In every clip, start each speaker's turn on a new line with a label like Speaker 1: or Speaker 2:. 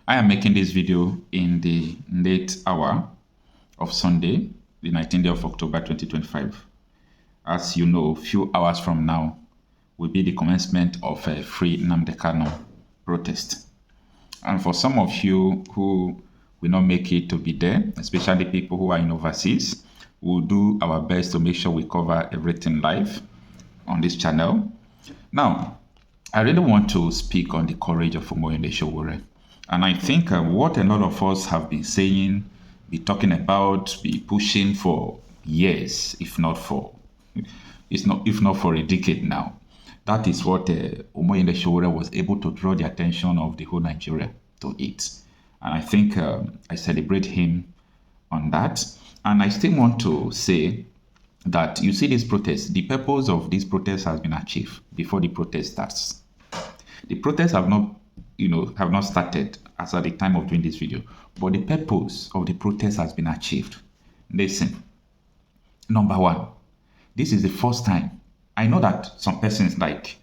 Speaker 1: I am making this video in the late hour of Sunday, the 19th day of October 2025. As you know, few hours from now will be the commencement of a free Nnamdi Kanu protest. And for some of you who will not make it to be there, especially people who are in overseas, we'll do our best to make sure we cover everything live on this channel. Now, I really want to speak on the courage of Sowore. And I think what a lot of us have been saying, be talking about, be pushing for years, if not for a decade now. That is what Sowore was able to draw the attention of the whole Nigeria to it. And I think I celebrate him on that. And I still want to say that you see this protest, the purpose of this protest has been achieved before the protest starts. The protests have not started as at the time of doing this video, but the purpose of the protest has been achieved. Listen, number one, this is the first time. I know that some persons, like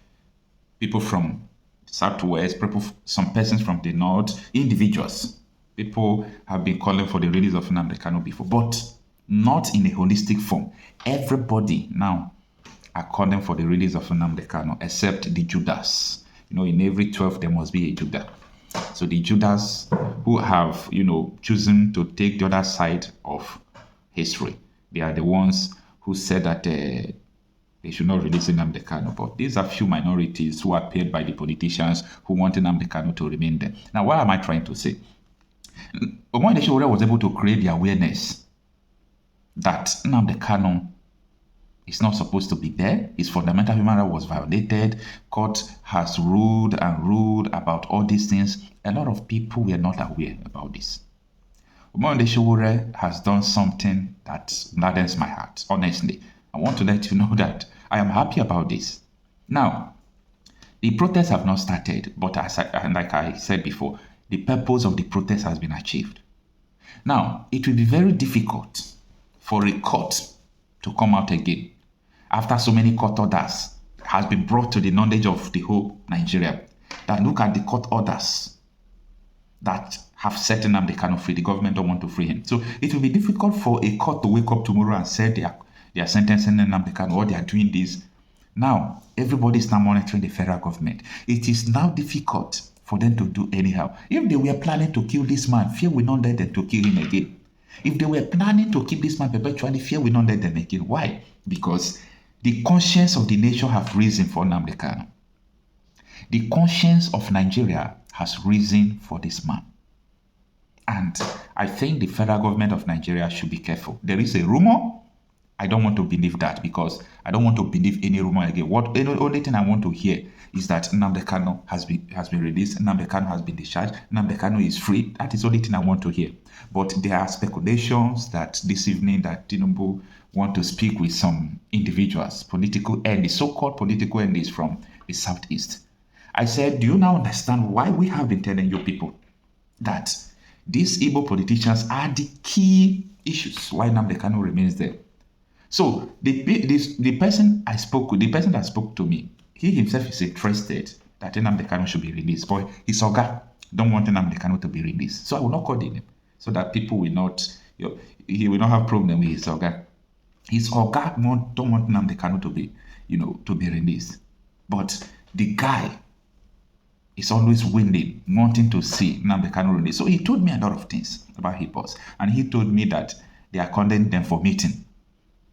Speaker 1: people from Southwest, some persons from the North, individuals, people have been calling for the release of Nnamdi Kanu before, but not in a holistic form. Everybody now are calling for the release of Nnamdi Kanu, except the Judas. In every 12 there must be a Judah. So the Judas who have, chosen to take the other side of history, they are the ones who said that they should not release Nnamdi Kanu. But these are few minorities who are paid by the politicians who want Nnamdi Kanu to remain there. Now, what am I trying to say? Sowore was able to create the awareness that Nnamdi Kanu is not supposed to be there. His fundamental human right was violated. Court has ruled about all these things. A lot of people were not aware about this. Sowore has done something that gladdens my heart. Honestly, I want to let you know that I am happy about this. Now, the protests have not started, but like I said before, the purpose of the protest has been achieved. Now, it will be very difficult for a court to come out again after so many court orders has been brought to the knowledge of the whole Nigeria. That look at the court orders that have set Nnamdi Kanu free. The government don't want to free him. So it will be difficult for a court to wake up tomorrow and say they are sentencing Nnamdi Kanu or they are doing this. Now, everybody is now monitoring the federal government. It is now difficult for them to do anyhow. If they were planning to kill this man, fear will not let them to kill him again. If they were planning to keep this man perpetually, fear will not let them again. Why? Because the conscience of the nation have risen for Nnamdi Kanu. The conscience of Nigeria has risen for this man. And I think the federal government of Nigeria should be careful. There is a rumor. I don't want to believe that because I don't want to believe any rumor again. The only thing I want to hear is that Nnamdi Kanu has been released, Nnamdi Kanu has been discharged, Nnamdi Kanu is free. That is the only thing I want to hear. But there are speculations that this evening that Tinubu want to speak with some individuals, political enemies, so-called political enemies from the Southeast. I said, do you now understand why we have been telling you people that these Igbo politicians are the key issues why Nnamdi Kanu remains there? So the person I spoke with, the person that spoke to me, he himself is interested that Nnamdi Kanu should be released. But his oga don't want Nnamdi Kanu to be released. So I will not call him so that people will not, he will not have problem with his oga. His oga don't want Nnamdi Kanu to be, to be released. But the guy is always willing, wanting to see Nnamdi Kanu released. So he told me a lot of things about hippos. And he told me that they are calling them for meeting,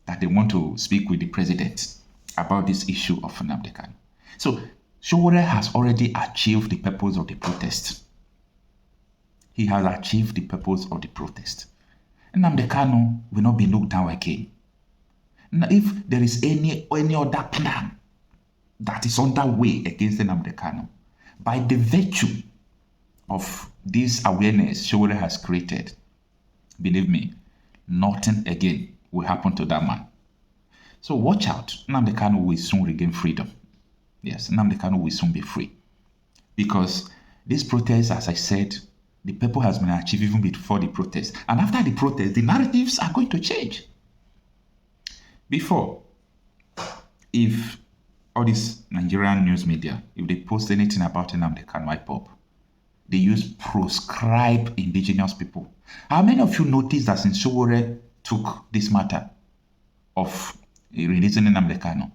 Speaker 1: that they want to speak with the president about this issue of Nnamdi Kanu. So Sowore has already achieved the purpose of the protest. He has achieved the purpose of the protest. Nnamdi Kanu will not be looked down again. Now, if there is any other plan that is underway against Nnamdi Kanu, by the virtue of this awareness Sowore has created, believe me, nothing again will happen to that man. So watch out. Nnamdi Kanu will soon regain freedom. Yes, Nnamdi Kanu will soon be free. Because this protest, as I said, the purpose has been achieved even before the protest. And after the protest, the narratives are going to change. Before, if all these Nigerian news media, if they post anything about Nnamdi Kanu ipob, they use proscribe indigenous people. How many of you noticed that since Sowore took this matter of releasing Nnamdi Kanu,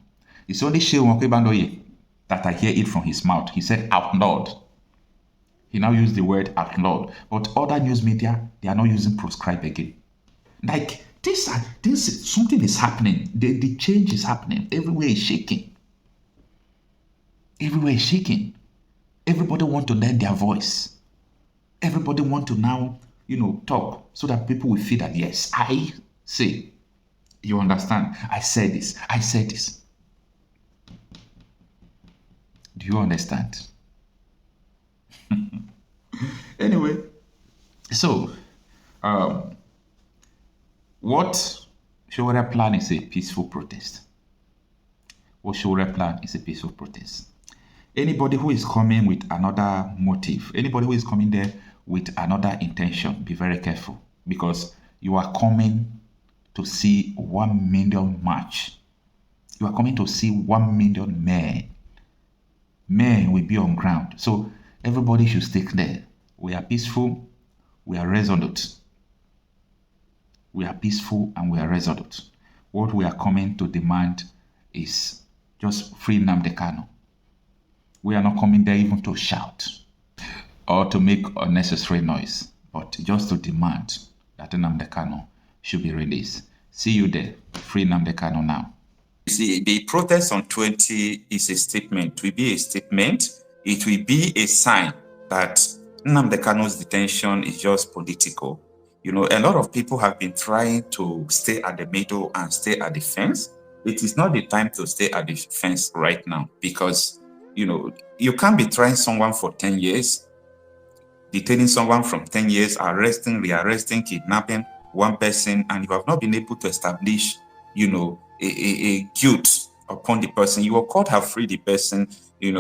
Speaker 1: it's only Shehu Okebandoye that I hear it from his mouth. He said outlawed. He now used the word outlawed. But other news media, they are not using proscribe again. Like, this something is happening. The change is happening. Everywhere is shaking. Everywhere is shaking. Everybody want to lend their voice. Everybody want to now, talk so that people will feel that, yes, I say. You understand? I said this. I said this. Do you understand? Anyway, so what Sowore plan is a peaceful protest. What Sowore plan is a peaceful protest. Anybody who is coming with another motive, anybody who is coming there with another intention, be very careful, because you are coming to see 1 million march. You are coming to see 1 million men. Men will be on ground. So everybody should stick there. We are peaceful. We are resolute. We are peaceful and we are resolute. What we are coming to demand is just free Nnamdi Kanu. We are not coming there even to shout or to make unnecessary noise, but just to demand that Nnamdi Kanu should be released. See you there. Free Nnamdi Kanu now.
Speaker 2: See, the protest on 20 is a statement. It will be a statement. It will be a sign that Nnamdi Kanu's detention is just political. A lot of people have been trying to stay at the middle and stay at the fence. It is not the time to stay at the fence right now because, you can't be trying someone for 10 years, detaining someone from 10 years, arresting, rearresting, kidnapping one person, and you have not been able to establish, a guilt upon the person. You are called have freed the person,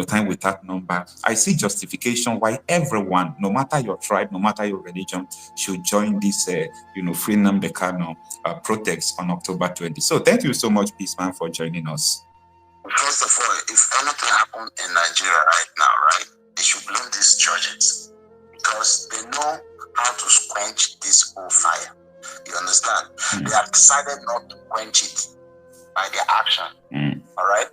Speaker 2: time without number. I see justification why everyone, no matter your tribe, no matter your religion, should join this, free Nnamdi Kanu protest on October 20. So thank you so much, Peaceman, for joining us.
Speaker 3: First of all, if anything happened in Nigeria right now, right, they should blame these judges because they know how to quench this whole fire. You understand? They have decided not to quench it by their action. All right?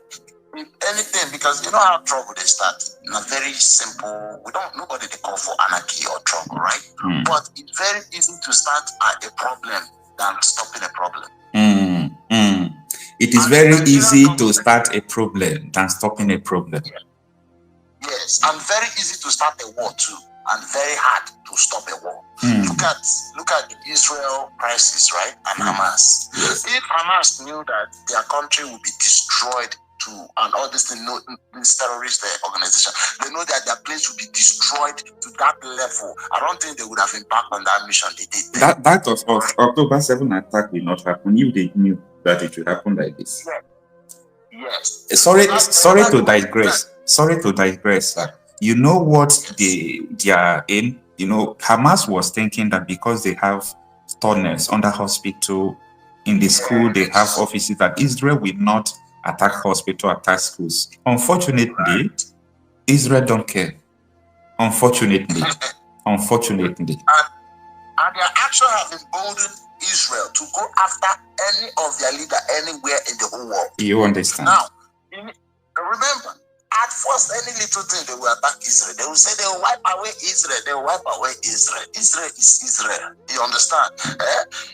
Speaker 3: If anything, because you know how trouble they start. In a very simple, nobody they call for anarchy or trouble, right? But it's very easy to start a problem than stopping a problem.
Speaker 2: It is very easy to start a problem than stopping a problem.
Speaker 3: Yes, and very easy to start a war too, and very hard to stop a war. Look at the Israel crisis, right? And Hamas. Yes. If Hamas knew that their country would be destroyed and all this terrorist organization, they know that their place would be destroyed to that level. I don't think they would have embarked on that mission they did.
Speaker 2: That of October 7 attack will not happen if they knew that it would happen like this.
Speaker 3: Yes.
Speaker 2: Sorry to digress. Sorry to digress, sir. You know what they are in? Hamas was thinking that because they have tunnels under hospital, in the school, they have offices, that Israel will not attack hospital, attack schools. Unfortunately, Israel don't care. Unfortunately.
Speaker 3: And their action has emboldened Israel to go after any of their leader anywhere in the whole world.
Speaker 2: You understand?
Speaker 3: Now, remember, at first, any little thing they will attack Israel. They will say they will wipe away Israel. They will wipe away Israel. Israel is Israel. You understand?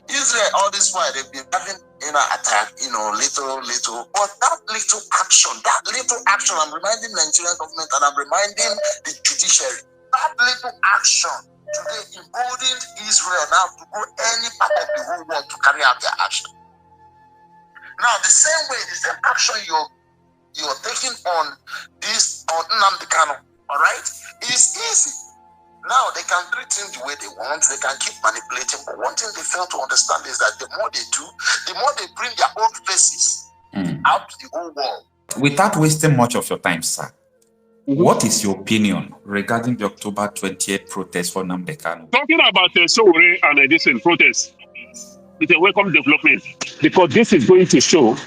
Speaker 3: Israel, all this while they've been having attack, little. But that little action, I'm reminding the Nigerian government and I'm reminding the judiciary. That little action today emboldened Israel now to go any part of the whole world to carry out their action. Now, the same action you're taking on Nnamdi Kanu, all right? It's easy. Now they can treat him the way they want, they can keep manipulating, but one thing they fail to understand is that the more they do, the more they bring their own faces out to the whole world.
Speaker 2: Without wasting much of your time, sir, what is your opinion regarding the October 20th protest for Nnamdi Kanu?
Speaker 4: Talking about Sowore and this protest, it's a welcome development because this is going to show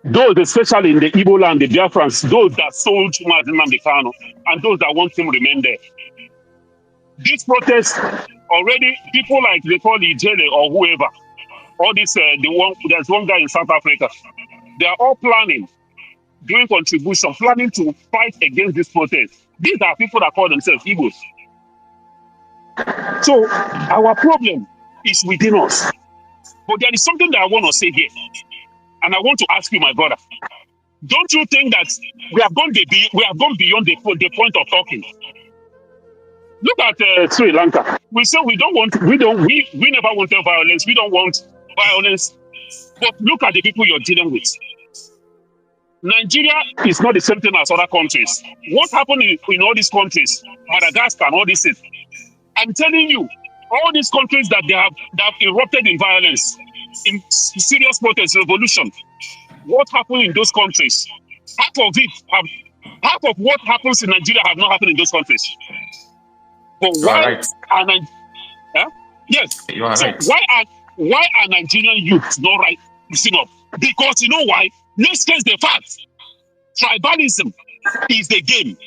Speaker 4: those, especially in the Igbo land, the Biafrans, those that sold Nnamdi Kanu and those that want him to remain there. This protest already, people like they call Ijele or whoever, all this, there's one guy in South Africa. They are all planning, doing contribution, planning to fight against this protest. These are people that call themselves Igbos. So our problem is within us. But there is something that I want to say here. And I want to ask you, my brother, don't you think that we have gone beyond the point of talking? Look at Sri Lanka. We say we never wanted violence. We don't want violence. But look at the people you're dealing with. Nigeria is not the same thing as other countries. What happened in all these countries, Madagascar and all these things? I'm telling you, all these countries that have erupted in violence, in serious protest, revolution, what happened in those countries? Half of what happens in Nigeria have not happened in those countries. But why are yes?
Speaker 1: You are right.
Speaker 4: Why are Nigerian youths not rising up? Because you know why? Let's face the facts. Tribalism is the game.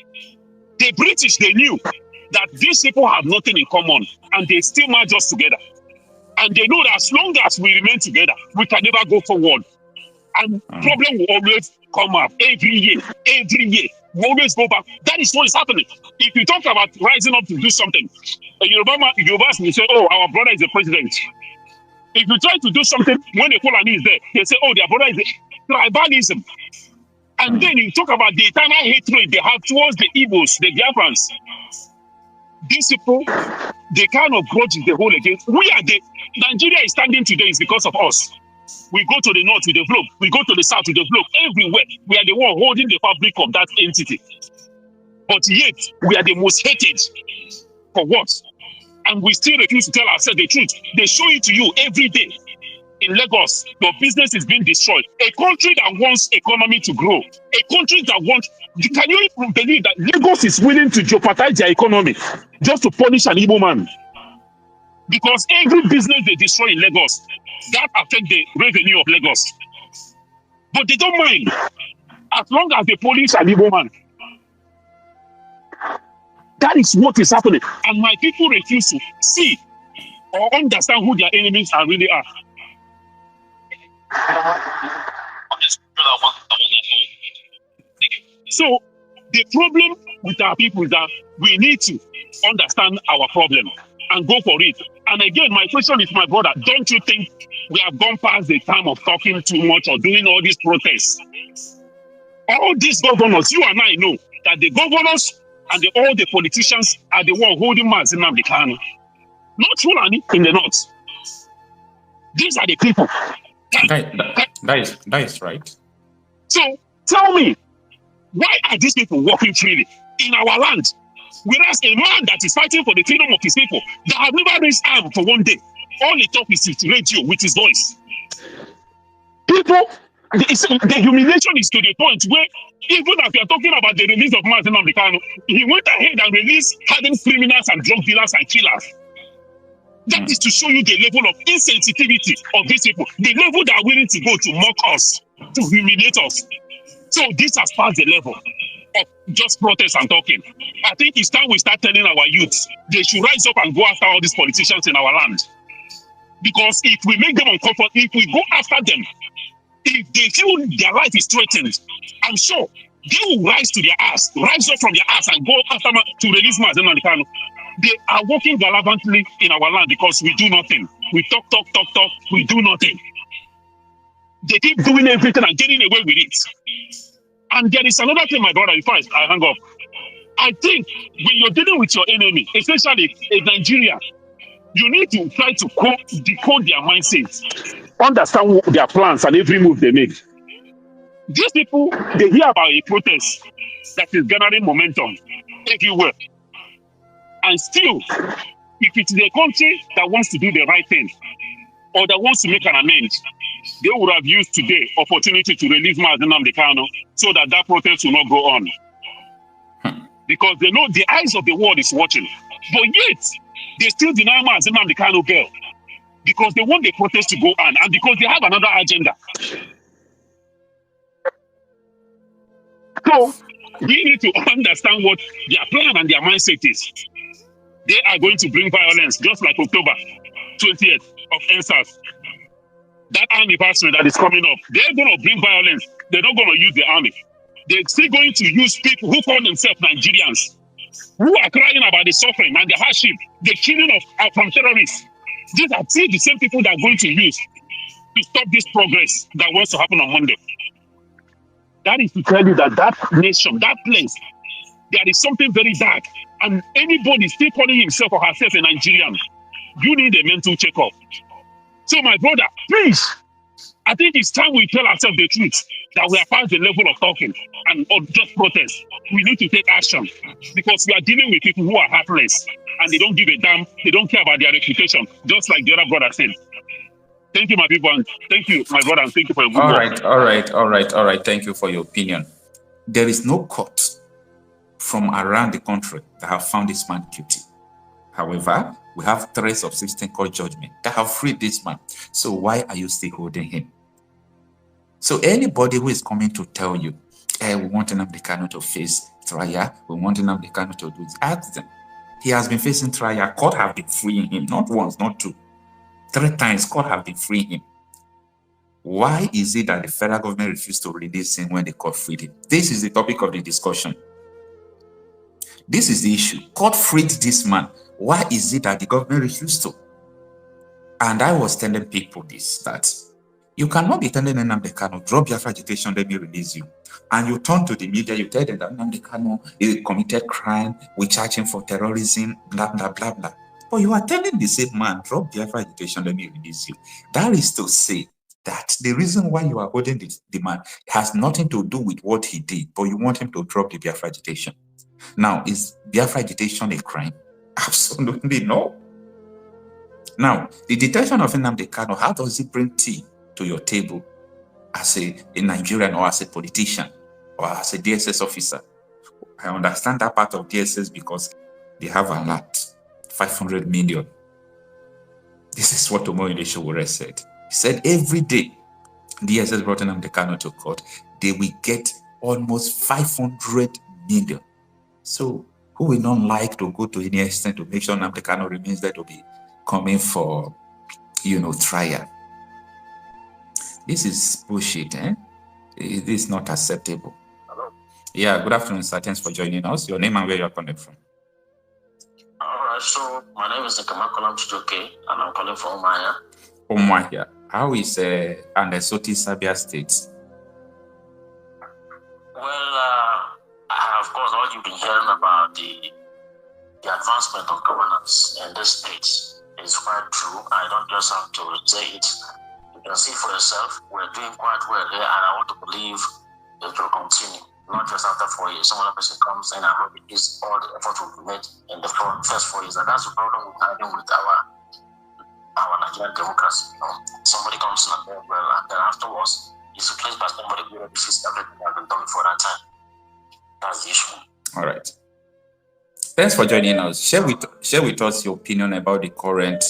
Speaker 4: The British, they knew that these people have nothing in common, and they still merge us together. And they know that as long as we remain together, we can never go forward. And problem will always come up every year. We always go back. That is what is happening. If you talk about rising up to do something, Yorubas will say, oh, our brother is the president. If you try to do something, when the Fulani is there, they say, oh, their brother is the tribalism. And then you talk about the eternal hatred they have towards the Igbos, the Biafrans. These people, they kind of grudge the whole against. Nigeria is standing today is because of us. We go to the north with the flow. We go to the south with the flow. Everywhere, we are the one holding the fabric of that entity. But yet, we are the most hated. For what? And we still refuse to tell ourselves the truth. They show it to you every day. In Lagos, your business is being destroyed. A country that wants economy to grow. A country that wants... Can you even believe that Lagos is willing to jeopardize their economy just to punish an Igbo man? Because every business they destroy in Lagos, that affects the revenue of Lagos. But they don't mind. As long as they police an Igbo man. That is what is happening. And my people refuse to see or understand who their enemies really are. So the problem with our people is that we need to understand our problem and go for it. And again, my question is, my brother, don't you think we have gone past the time of talking too much or doing all these protests? All these governors, you and I know that the governors and all the politicians are the one holding Nnamdi Kanu. Not Fulani in the north. These are the people.
Speaker 1: That is right.
Speaker 4: So tell me, why are these people walking freely in our land? Whereas a man that is fighting for the freedom of his people, that have never raised arm for one day, all he talks is his radio with his voice. People, the humiliation is to the point where even if you're talking about the release of Nnamdi Kanu, he went ahead and released hardened criminals and drug dealers and killers. That is to show you the level of insensitivity of these people, the level they are willing to go to mock us, to humiliate us. So this has passed the level of just protest and talking. I think it's time we start telling our youths they should rise up and go after all these politicians in our land. Because if we make them uncomfortable, if we go after them, if they feel their life is threatened, I'm sure they will rise up from their ass and go after to release Nnamdi Kanu. They are working gallantly in our land because we do nothing. We talk, we do nothing. They keep doing everything and getting away with it. And there is another thing, my brother, before I hang up. I think when you're dealing with your enemy, especially a Nigerian, you need to try to decode their mindsets, understand their plans and every move they make. These people, they hear about a protest that is gathering momentum everywhere. And still, if it is a country that wants to do the right thing or that wants to make an amend, they would have used today opportunity to release Nnamdi Kanu so that protest will not go on. Because they know the eyes of the world is watching. But yet, they still deny Nnamdi Kanu bail because they want the protest to go on and because they have another agenda. So, we need to understand what their plan and their mindset is. They are going to bring violence, just like October 20th of NSAS. That anniversary that is coming up, they're going to bring violence. They're not going to use the army. They're still going to use people who call themselves Nigerians, who are crying about the suffering and the hardship, the killing of from terrorists. These are still the same people that are going to use to stop this progress that wants to happen on Monday. That is to tell you that that nation, that place, there is something very dark. And anybody still calling himself or herself a Nigerian, you need a mental checkup. So my brother, please, I think it's time we tell ourselves the truth, that we are past the level of talking and of just protest. We need to take action because we are dealing with people who are heartless and they don't give a damn. They don't care about their reputation, just like the other brother said. Thank you, my people, and thank you, my brother, and thank you for your good work.
Speaker 2: All right. Thank you for your opinion. There is no court from around the country that have found this man guilty. However, we have 3 subsistent court judgments that have freed this man. So why are you still holding him? So anybody who is coming to tell you, hey, we want Nnamdi Kanu to face trial, we want Nnamdi Kanu to do this, ask them. He has been facing trial. Court have been freeing him, not once, not 2. 3 times court have been freeing him. Why is it that the federal government refused to release him when the court freed him? This is the topic of the discussion. This is the issue. Court freed this man. Why is it that the government refused to? And I was telling people this, that you cannot be telling Nnamdi Kanu, drop Biafra agitation, let me release you. And you turn to the media, you tell them that Nnamdi Kanu committed crime, we charge him for terrorism, blah, blah, blah, blah. But you are telling the same man, drop Biafra agitation, let me release you. That is to say that the reason why you are holding the man has nothing to do with what he did, but you want him to drop the Biafra agitation. Now, is Biafra agitation a crime? Absolutely no. Now, the detention of Nnamdi Kanu, how does it bring tea to your table as a Nigerian or as a politician or as a DSS officer? I understand that part of DSS because they have a lot, 500 million. This is what Sowore said. He said every day DSS brought Nnamdi Kanu to court, they will get almost 500 million. So who will not like to go to any extent to make sure Nnamdi Kanu remains there to be coming for, trial? This is bullshit, eh? It is not acceptable.
Speaker 3: Hello?
Speaker 2: Yeah, good afternoon, sir. Thanks for joining us. Your name and where you're calling from.
Speaker 3: All right, so my name is Ekpa, and I'm calling from Umaya.
Speaker 2: Umaya. How is and Soti Sabia State?
Speaker 3: Well, of course, all you've been hearing about the advancement of governance in this state is quite true. I don't just have to say it. You can see for yourself, we're doing quite well here, and I want to believe it will continue. Not just after 4 years. Some other person comes in and repeats all the effort we've made in the first 4 years. And that's the problem we're having with our Nigerian democracy. Somebody comes in and does well, and then afterwards, he's replaced by somebody who already sees everything that has been done before that time. That's the issue.
Speaker 2: All right. Thanks for joining us. Share with us your opinion about the current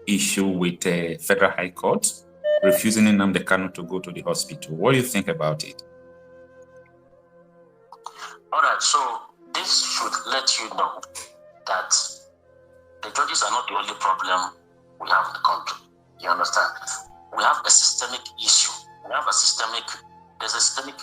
Speaker 2: issue with the Federal High Court refusing Nnamdi Kanu to go to the hospital. What do you think about it?
Speaker 3: All right, so this should let you know that the judges are not the only problem we have in the country. You understand? We have a systemic issue. There's a systemic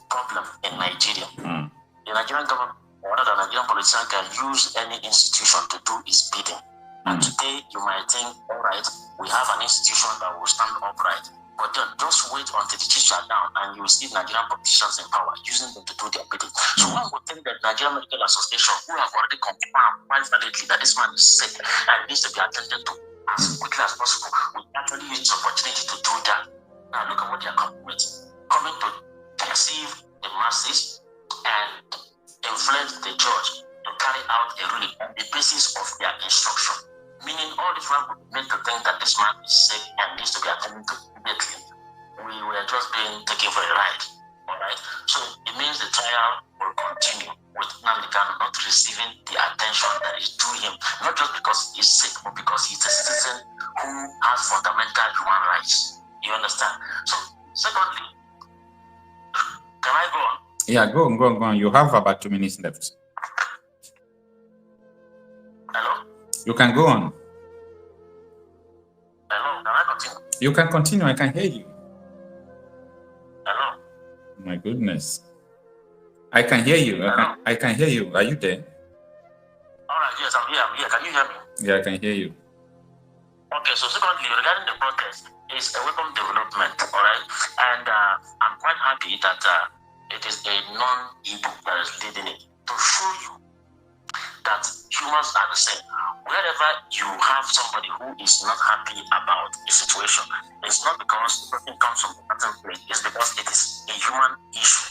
Speaker 3: problem in Nigeria. The Nigerian government or the Nigerian politician can use any institution to do its bidding. And today you might think, all right, we have an institution that will stand upright. But then just wait until the chiefs are down and you will see Nigerian politicians in power using them to do their bidding. So one would think that Nigerian Medical Association, who have already confirmed quite validly that this man is sick and needs to be attended to as quickly as possible, will actually use this opportunity to do that. Now look at what they are coming with. Coming to deceive the masses and influence the judge to carry out a ruling on the basis of their instruction. Meaning all this one would make to think that this man is sick and needs to be attended to immediately. We were just being taken for a ride. Alright? So it means the trial will continue with Nnamdi Kanu not receiving the attention that is due him, not just because he's sick, but because he's a citizen who has fundamental human rights. You understand? So secondly, can I go on?
Speaker 2: Yeah, go on. You have about 2 minutes left.
Speaker 3: Hello?
Speaker 2: You can go on.
Speaker 3: Hello, can I continue?
Speaker 2: You can continue. I can hear you.
Speaker 3: Hello?
Speaker 2: My goodness. I can hear you. I can hear you. Are you there?
Speaker 3: All right, yes, I'm here. Can you hear me?
Speaker 2: Yeah, I can hear you.
Speaker 3: Okay, so secondly, regarding the protest, it's a welcome development, all right? And I'm quite happy that it is a non-Igbo that is leading it to show you that humans are the same. Wherever you have somebody who is not happy about a situation, it's not because nothing comes from a certain place, it's because it is a human issue.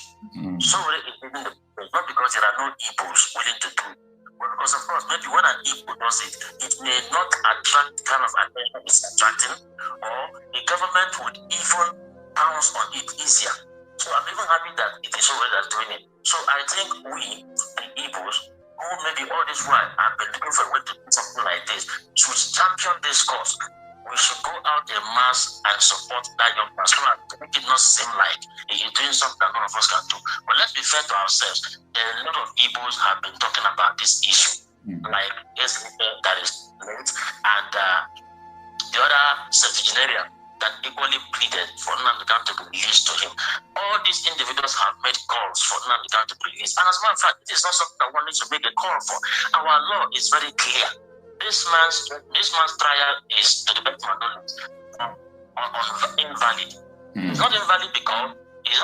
Speaker 3: So it isn't not because there are no Igbos willing to do it. Well, because of course, maybe when an Igbo does it, it may not attract the kind of attention it's attracting, or the government would even pounce on it easier. So I'm even happy that it is Sowore that's doing it. So I think we, the Igbos, who maybe all this while have been looking for a way to do something like this, should champion this cause. We should go out en masse and support that young person to make it not seem like he's doing something that none of us can do. But let's be fair to ourselves. A lot of Igbos have been talking about this issue, like that is late, and the other septuagenarian that equally pleaded for Nnamdi Kanu to be released to him. All these individuals have made calls for Nnamdi Kanu to be released. And as a matter of fact, it is not something that one needs to make a call for. Our law is very clear. This man's trial is, to the best of my knowledge, invalid. It's not invalid because you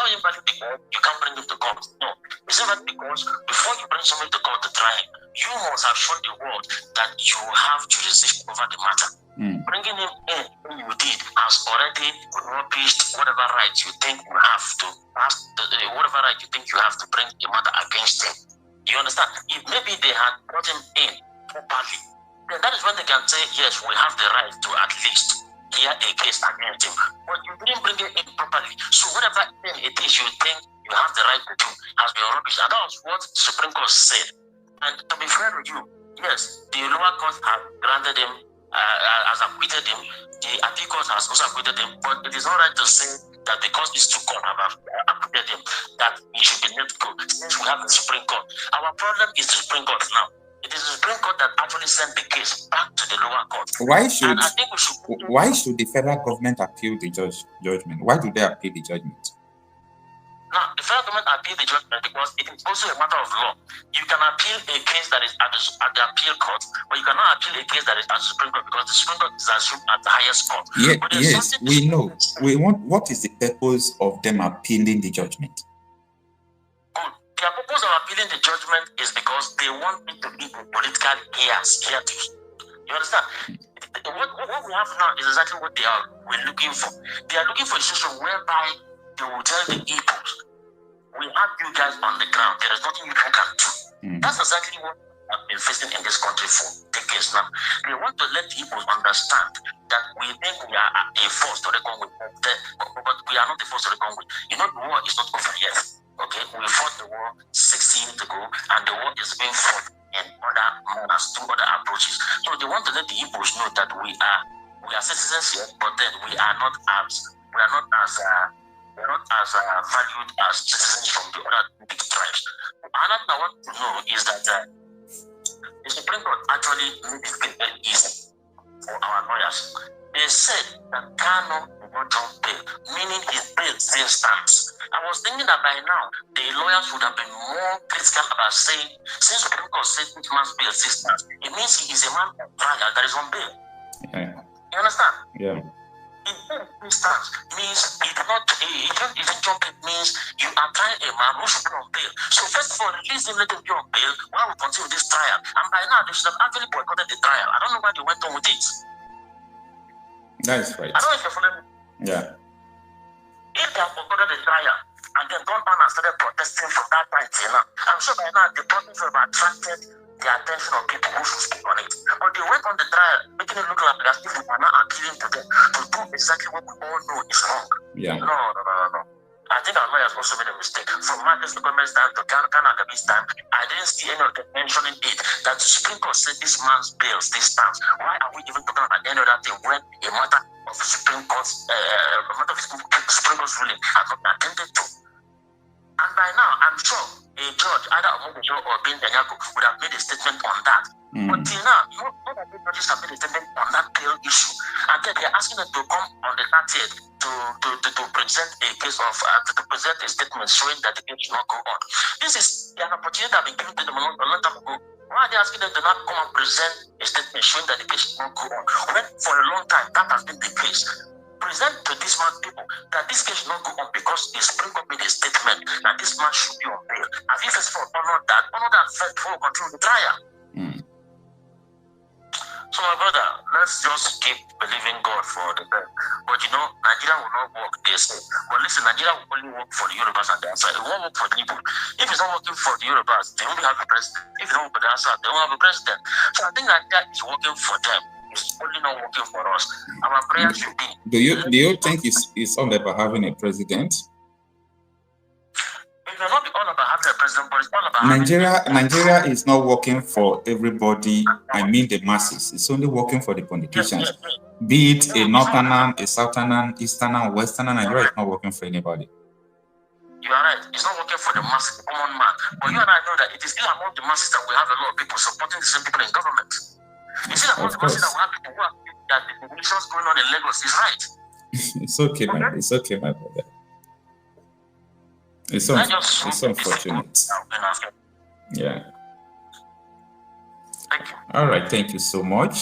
Speaker 3: can't bring him to court. No. It's invalid because before you bring somebody to court to try him, you must have shown the world that you have jurisdiction over the matter. Bringing him in when you did has already rubbished whatever rights you think you have to bring a matter against him. You understand? If maybe they had brought him in properly, then that is when they can say, yes, we have the right to at least hear a case against him. But you didn't bring it in properly. So whatever thing it is you think you have the right to do has been rubbish. And that was what the Supreme Court said. And to be fair with you, yes, the lower court have granted him, has acquitted him. The appeal court has also acquitted him. But it is all right to say that because these two courts have acquitted him, that he should be let go. Since we have the Supreme Court, our problem is the Supreme Court now. It is the Supreme Court that actually sent the case back to the lower court.
Speaker 2: Why should the federal government appeal the judgment? Why do they appeal the judgment?
Speaker 3: Now, the federal government appeal the judgment because it is also a matter of law. You can appeal a case that is at the appeal court, but you cannot appeal a case that is at the Supreme Court because the Supreme Court is assumed at the highest court.
Speaker 2: Yes, we know. What is the purpose of them appealing the judgment?
Speaker 3: Their purpose of appealing the judgment is because they want it to be political chaos here too. You understand? What we have now is exactly what we're looking for. They are looking for a situation whereby they will tell the Igbos, we have you guys on the ground. There is nothing you can do. That's exactly what I've been facing in this country for decades now. They want to let the Igbos understand that we think we are a force to reckon with, but we are not a force to reckon with. You know, the war is not over yet. Okay, we fought the war 60 years ago, and the war is being fought in other manners, through other approaches. So they want to let the Igbos know that we are citizens here, but then we are not as valued as citizens from the other big tribes. Another thing I want to know is that the Supreme Court actually made it very easy for our lawyers. They said that Kanu did not jump bail, meaning his bail still stands. I was thinking that by now, the lawyers would have been more critical about saying, since the Supreme Court said this man's bail still stands, it means he is a man of trial that is on bail.
Speaker 2: Yeah.
Speaker 3: You understand?
Speaker 2: Yeah.
Speaker 3: If bail stands, means he didn't jump bail, means you are trying a man who should be on bail. So first of all, release him, let him be on bail while we continue this trial. And by now, they should have actually boycotted the trial. I don't know why they went on with it.
Speaker 2: That is right.
Speaker 3: I don't know if you're following me.
Speaker 2: Yeah.
Speaker 3: If they have boycotted the trial and then gone on and started protesting from that time till now, I'm sure by now the protest would have attracted the attention of people who should speak on it. But they went on the trial, making it look like as if we are not appealing to them to do exactly what we all know is wrong.
Speaker 2: Yeah.
Speaker 3: No. I think our lawyers also made a mistake. From Marcus Lukome's time to Kanagabi's time, I didn't see any of them mentioning it, that the Supreme Court said this man's bail still stands. Why are we even talking about any other thing when a matter of Supreme Court's Supreme Court's ruling has not been attended to? And by now, I'm sure a judge, either Omogujo or Ben Danyago, would have made a statement on that. But till now, not that the judges have been attending on that pale issue. And then they're asking them to come on the 30th to present a case of, to present a statement showing that the case should not go on. This is an opportunity that has been given to them a long time ago. Why are they asking them to not come and present a statement showing that the case should not go on? When for a long time, that has been the case. Present to this man people that this case should not go on because they spring up with a statement that this man should be on bail. Have you first of all honored that first before we continue the trial? So my brother, let's just keep believing God for the best. But you know, Nigeria will not work, they say. But listen, Nigeria will only work for the Yorubas and the outside. It won't work for the people. If it's not working for the Yorubas, they won't have a president. If it's not working for the outside, they won't have a president. So I think Nigeria is working for them. It's only not working for us. Our prayer should be.
Speaker 2: Do you think it's all about having a president?
Speaker 3: It may not be all about having a president, but it's all about
Speaker 2: Nigeria is not working for everybody. I mean the masses. It's only working for the politicians.
Speaker 3: Yes.
Speaker 2: Be it a northerner, a southerner, easterner, westerner, Nigeria is not working for anybody.
Speaker 3: You are right. It's not working for the mass, common man. But you and I know that it is still among the masses that we have a lot of people supporting the same people in government. You see, among the masses that we have people who are that the elections going on in Lagos is right.
Speaker 2: It's okay, man. It's okay, my brother. It's unfortunate. Yeah.
Speaker 3: Thank you.
Speaker 2: All right. Thank you so much.